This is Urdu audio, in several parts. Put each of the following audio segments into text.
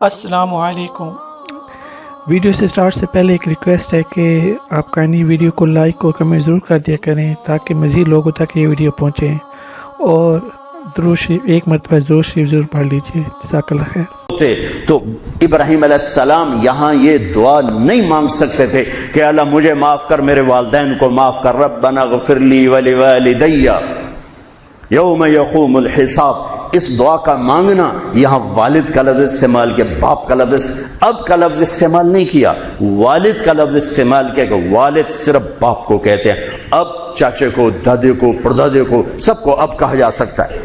السلام علیکم۔ ویڈیو سے سٹارٹ سے پہلے ایک ریکویسٹ ہے کہ آپ کائنڈلی ویڈیو کو لائک اور کمنٹ ضرور کر دیا کریں تاکہ مزید لوگوں تک یہ ویڈیو پہنچے، اور درود شریف ایک مرتبہ درود شریف ضرور پڑھ لیجیے۔ جزاک اللہ خیر۔ تو ابراہیم علیہ السلام یہاں یہ دعا نہیں مانگ سکتے تھے کہ اللہ مجھے معاف کر، میرے والدین کو معاف کر، ربنا اغفر لی ولوالدی یوم یقوم الحساب۔ اس دعا کا مانگنا، یہاں والد کا لفظ استعمال کیا، باپ کا لفظ، اب کا لفظ استعمال نہیں کیا، والد کا لفظ استعمال کیا کہ والد صرف باپ کو کہتے ہیں، اب چاچے کو، دادے کو، پردادے کو، سب کو اب کہا جا سکتا ہے۔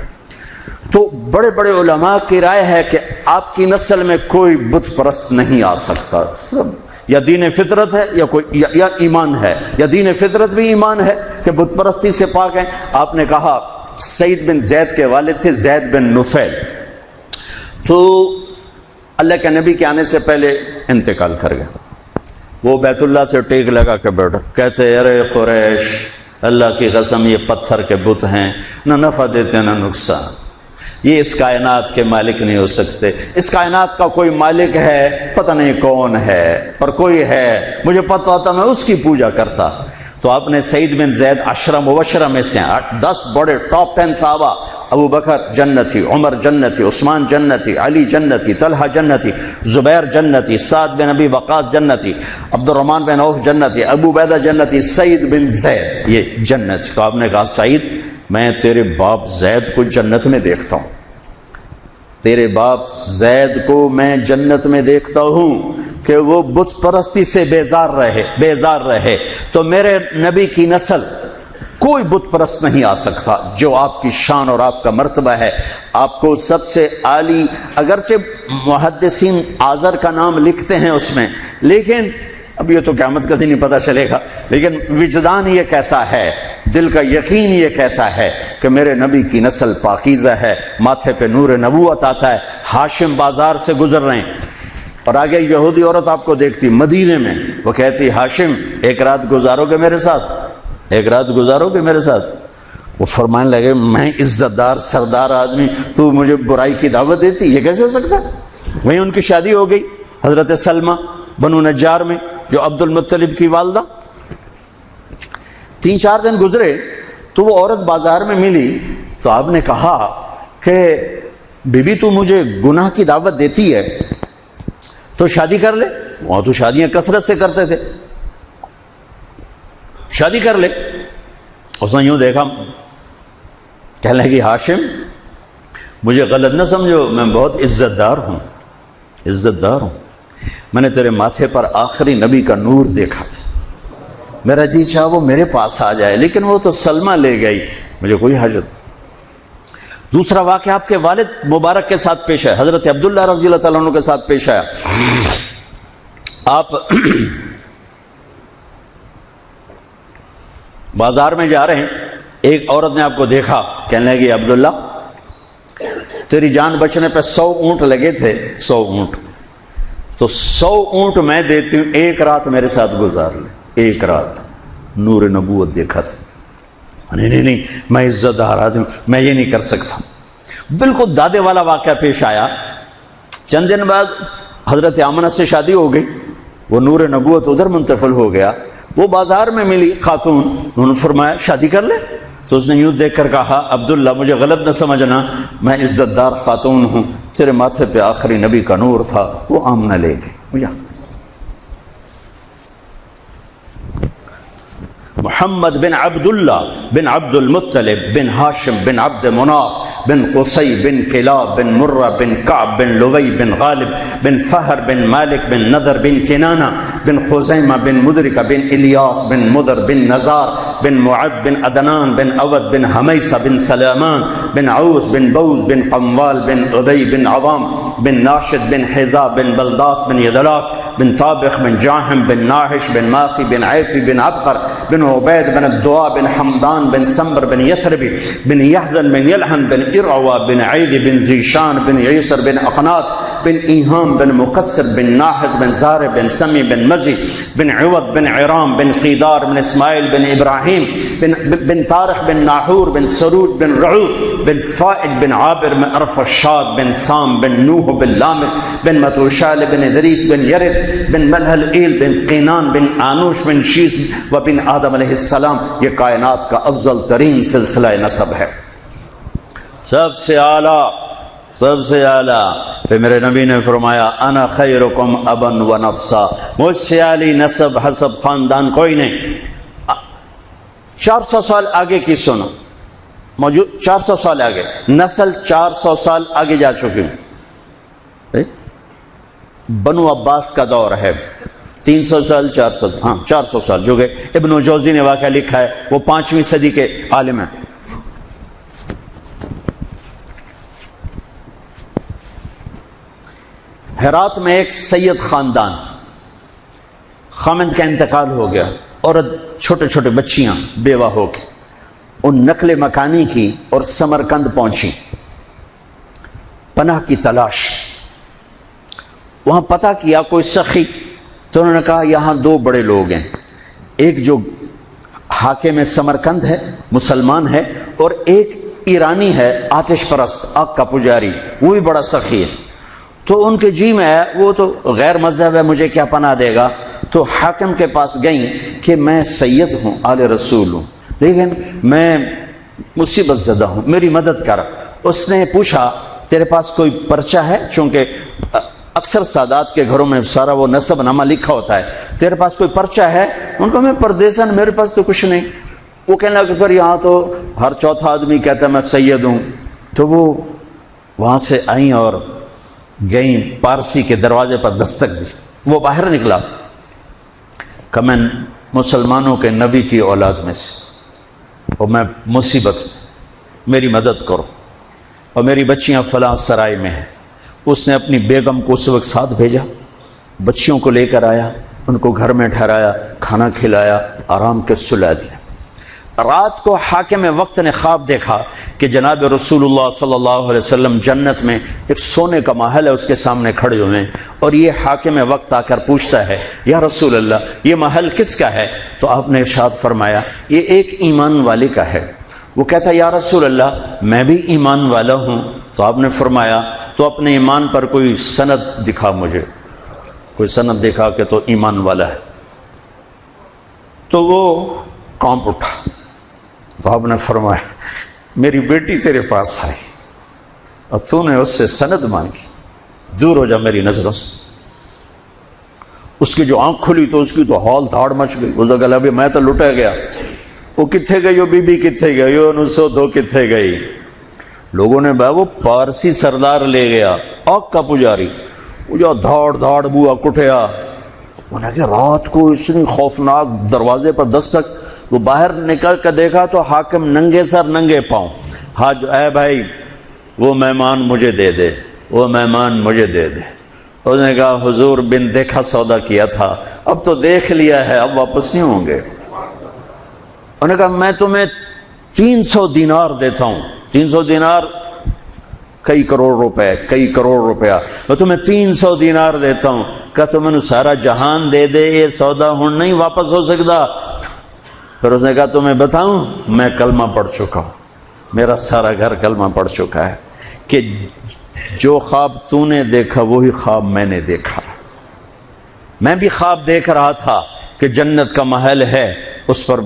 تو بڑے بڑے علماء کی رائے ہے کہ آپ کی نسل میں کوئی بت پرست نہیں آ سکتا، سب یا دین فطرت ہے یا کوئی یا ایمان ہے، یا دین فطرت بھی ایمان ہے کہ بت پرستی سے پاک ہیں۔ آپ نے کہا سعید بن زید کے والد تھے زید بن نفیل، تو اللہ کے نبی کے آنے سے پہلے انتقال کر گئے۔ وہ بیت اللہ سے ٹیک لگا کے بیٹھا، کہتے ارے قریش، اللہ کی قسم یہ پتھر کے بت ہیں، نہ نفع دیتے نہ نقصان، یہ اس کائنات کے مالک نہیں ہو سکتے، اس کائنات کا کوئی مالک ہے پتہ نہیں کون ہے، اور کوئی ہے مجھے پتہ ہوتا میں اس کی پوجا کرتا۔ تو آپ نے سعید بن زید عشرہ مبشرہ میں سے 10 بڑے ٹاپ 10 صحابہ، ابو بکر جنتی، عمر جنتی، عثمان جنتی، علی جنتی، طلحہ جنتی، زبیر جنتی، سعد بن ابی وقاص جنتی، عبد الرحمن بن عوف جنتی، ابو عبیدہ جنتی، سعید بن زید یہ جنتی۔ تو آپ نے کہا سعید میں تیرے باپ زید کو جنت میں دیکھتا ہوں، تیرے باپ زید کو میں جنت میں دیکھتا ہوں کہ وہ بت پرستی سے بیزار رہے، تو میرے نبی کی نسل کوئی بت پرست نہیں آ سکتا جو آپ کی شان اور آپ کا مرتبہ ہے۔ آپ کو سب سے عالی، اگرچہ محدثین آذر کا نام لکھتے ہیں اس میں، لیکن اب یہ تو قیامت کا دن ہی پتہ چلے گا، لیکن وجدان یہ کہتا ہے، دل کا یقین یہ کہتا ہے کہ میرے نبی کی نسل پاکیزہ ہے، ماتھے پہ نور نبوت آتا ہے۔ ہاشم بازار سے گزر رہے ہیں اور آگے یہودی عورت آپ کو دیکھتی مدینے میں، وہ کہتی ہاشم ایک رات گزارو گے میرے ساتھ، ایک رات گزارو گے میرے ساتھ؟ وہ فرمانے لگے میں عزت دار سردار آدمی، تو مجھے برائی کی دعوت دیتی، یہ کیسے ہو سکتا؟ وہیں ان کی شادی ہو گئی حضرت سلمہ بنو نجار میں، جو عبد المطلب کی والدہ۔ 3-4 دن گزرے تو وہ عورت بازار میں ملی، تو آپ نے کہا کہ بی بی تو مجھے گناہ کی دعوت دیتی ہے تو شادی کر لے، وہاں تو شادیاں کثرت سے کرتے تھے، شادی کر لے۔ اس نے یوں دیکھا، کہنے لگی ہاشم مجھے غلط نہ سمجھو، میں بہت عزت دار ہوں، عزت دار ہوں، میں نے تیرے ماتھے پر آخری نبی کا نور دیکھا تھا، میرا جی چاہا وہ میرے پاس آ جائے، لیکن وہ تو سلمہ لے گئی، مجھے کوئی حاجت۔ دوسرا واقعہ آپ کے والد مبارک کے ساتھ پیش ہے، حضرت عبداللہ رضی اللہ تعالیٰ عنہ کے ساتھ پیش آیا۔ آپ بازار میں جا رہے ہیں، ایک عورت نے آپ کو دیکھا، کہنے لگی عبداللہ تیری جان بچنے پہ 100 اونٹ لگے تھے، 100 اونٹ، تو 100 اونٹ میں دیتی ہوں، ایک رات میرے ساتھ گزار لے، ایک رات۔ نور نبوت دیکھا تھا، نہیں میں عزت دار آدمی ہوں، میں یہ نہیں کر سکتا۔ بالکل دادے والا واقعہ پیش آیا۔ چند دن بعد حضرت آمنہ سے شادی ہو گئی، وہ نور نبوت ادھر منتقل ہو گیا۔ وہ بازار میں ملی خاتون، انہوں نے فرمایا شادی کر لے، تو اس نے یوں دیکھ کر کہا عبداللہ مجھے غلط نہ سمجھنا، میں عزت دار خاتون ہوں، تیرے ماتھے پہ آخری نبی کا نور تھا، وہ آمنہ لے گئی مجھے۔ محمد بن عبداللہ بن عبد المطلب بن ہاشم بن عبد مناف بن قصی بن کلاب بن مرہ بن کعب بن لوی بن غالب بن فہر بن مالک بن نضر بن کنانہ بن خزیمہ بن مدرکہ بن الیاس بن مدر بن نزار بن معد بن عدنان بن عود بن حمیسہ بن سلامان بن عوس بن بوز بن قموال بن عدی بن عوام بن ناشد بن حزا بن بلداس بن یدلاف بن طابخ بن جاہم بن ناحش بن ماخی بن عیفی بن عبقر بن عبید بن الدعاء بن حمدان بن سمبر بن یثربی بن یحزن بن یلحن بن ارعوا بن عید بن زیشان بن عیسر بن اقنات بن ایہام بن مقصر بن ناحد بن زارع بن سمی بن مزی بن عوض بن عرام بن قیدار بن اسماعیل بن ابراہیم بن طارق بن ناحور بن سرود بن رعود بن فائد بن عابر بن ارفشاد بن سام بن نوح بن لامق بن متوشال بن ادریس بن یرد بن ملحل ایل بن قینان بن آنوش بن شیس و بن آدم علیہ السلام. یہ کائنات کا افضل ترین سلسلہ نسب ہے، سب سے اعلیٰ، سب سے اعلیٰ. پھر میرے نبی نے فرمایا انا خیرکم ابا و نفسا، مجھ سے اعلی نسب حسب خاندان کوئی نہیں. 400 سال آگے کی سنو، موجود 400 سال آگے، نسل 400 سال آگے جا چکی ہوں. بنو عباس کا دور ہے، 300 سال 400، ہاں 400 سال، جو کہ ابن جوزی نے واقعہ لکھا ہے، وہ 5ویں صدی کے عالم ہیں. ہرات میں ایک سید خاندان، خامند کا انتقال ہو گیا، عورت چھوٹے چھوٹے بچیاں بیوہ ہو کے ان نقل مکانی کی اور سمرقند پہنچی پناہ کی تلاش. وہاں پتہ کیا کوئی سخی، تو انہوں نے کہا یہاں 2 بڑے لوگ ہیں، ایک جو حاکم سمرقند ہے مسلمان ہے، اور ایک ایرانی ہے آتش پرست آگ کا پجاری، وہ بھی بڑا سخی ہے. تو ان کے جی میں ہے وہ تو غیر مذہب ہے، مجھے کیا پناہ دے گا. تو حاکم کے پاس گئیں کہ میں سید ہوں، آل رسول ہوں، لیکن میں مصیبت زدہ ہوں، میری مدد کر. اس نے پوچھا تیرے پاس کوئی پرچہ ہے؟ چونکہ اکثر سادات کے گھروں میں سارا وہ نسب نامہ لکھا ہوتا ہے. تیرے پاس کوئی پرچہ ہے؟ ان کو میں پردیسن، میرے پاس تو کچھ نہیں. وہ کہنے لگا کہ پر یہاں تو ہر چوتھا آدمی کہتا ہے میں سید ہوں. تو وہ وہاں سے آئیں اور گئیں، پارسی کے دروازے پر دستک دی. وہ باہر نکلا کہ میں مسلمانوں کے نبی کی اولاد میں سے، اور میں مصیبت میں، میری مدد کرو، اور میری بچیاں فلاں سرائے میں ہیں. اس نے اپنی بیگم کو اس وقت ساتھ بھیجا، بچیوں کو لے کر آیا، ان کو گھر میں ٹھہرایا، کھانا کھلایا، آرام کے سلا دیا. رات کو حاکم وقت نے خواب دیکھا کہ جناب رسول اللہ صلی اللہ علیہ وسلم جنت میں ایک سونے کا محل ہے، اس کے سامنے کھڑے ہوئے ہیں، اور یہ حاکم وقت آ کر پوچھتا ہے یا رسول اللہ یہ محل کس کا ہے؟ تو آپ نے ارشاد فرمایا یہ ایک ایمان والے کا ہے. وہ کہتا ہے یا رسول اللہ میں بھی ایمان والا ہوں. تو آپ نے فرمایا تو اپنے ایمان پر کوئی سند دکھا، مجھے کوئی سند دکھا کہ تو ایمان والا ہے. تو وہ کانپ اٹھا. تو آپ نے فرمایا میری بیٹی تیرے پاس آئی اور تو نے اس سے سند مانگی، دور ہو جا میری نظروں سے. اس کی جو آنکھ کھلی تو اس کی تو ہال دھاڑ مچ گئی. اس نے ابھی میں تو لٹا گیا. وہ کتنے گئی، وہ بی بی کتنے گئی، وہ 902 کتنے گئی. لوگوں نے بھائی وہ پارسی سردار لے گیا، آگ کا پجاری، وہ جو دھاڑ دھاڑ بوا کٹیا. انہیں کہ رات کو اتنی خوفناک دروازے پر دستک. وہ باہر نکل کر دیکھا تو حاکم ننگے سر ننگے پاؤں. حاج اے بھائی وہ مہمان مجھے دے دے، وہ مہمان مجھے دے دے. اس نے کہا حضور بن دیکھا سودا کیا تھا، اب تو دیکھ لیا ہے، اب واپس نہیں ہوں گے. انہوں نے کہا میں تمہیں 300 دینار دیتا ہوں. 300 دینار کئی کروڑ روپے، کئی کروڑ روپیہ. میں تمہیں 300 دینار دیتا ہوں. کہا تو میں سارا جہان دے دے، یہ سودا ہوں نہیں واپس ہو سکتا. پھر اس نے کہا تمہیں بتاؤں میں کلمہ پڑھ چکا ہوں، میرا سارا گھر کلمہ پڑھ چکا ہے کہ جو خواب تو نے دیکھا وہی خواب میں نے دیکھا. میں بھی خواب دیکھ رہا تھا کہ جنت کا محل ہے، اس پر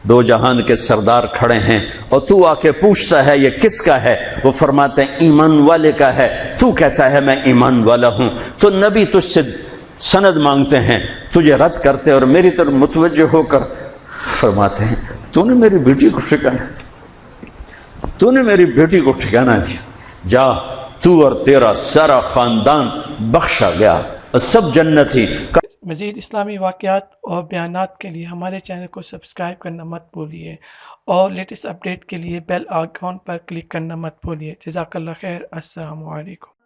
2 جہان کے سردار کھڑے ہیں، اور تو آ کے پوچھتا ہے یہ کس کا ہے؟ وہ فرماتے ہیں ایمان والے کا ہے. تو کہتا ہے میں ایمان والا ہوں. تو نبی تجھ سے سند مانگتے ہیں، تجھے رد کرتے اور میری طرف متوجہ ہو کر فرماتے ہیں تو نے میری بیٹی کو ٹھکانا، تو نے میری بیٹی کو ٹھکانا دیا. جا تو اور تیرا سارا خاندان بخشا گیا اور سب جنتی. مزید اسلامی واقعات اور بیانات کے لیے ہمارے چینل کو سبسکرائب کرنا مت بھولیے، اور لیٹسٹ اپڈیٹ کے لیے بیل آئیکن پر کلک کرنا مت بھولیے. جزاک اللہ خیر. السلام علیکم.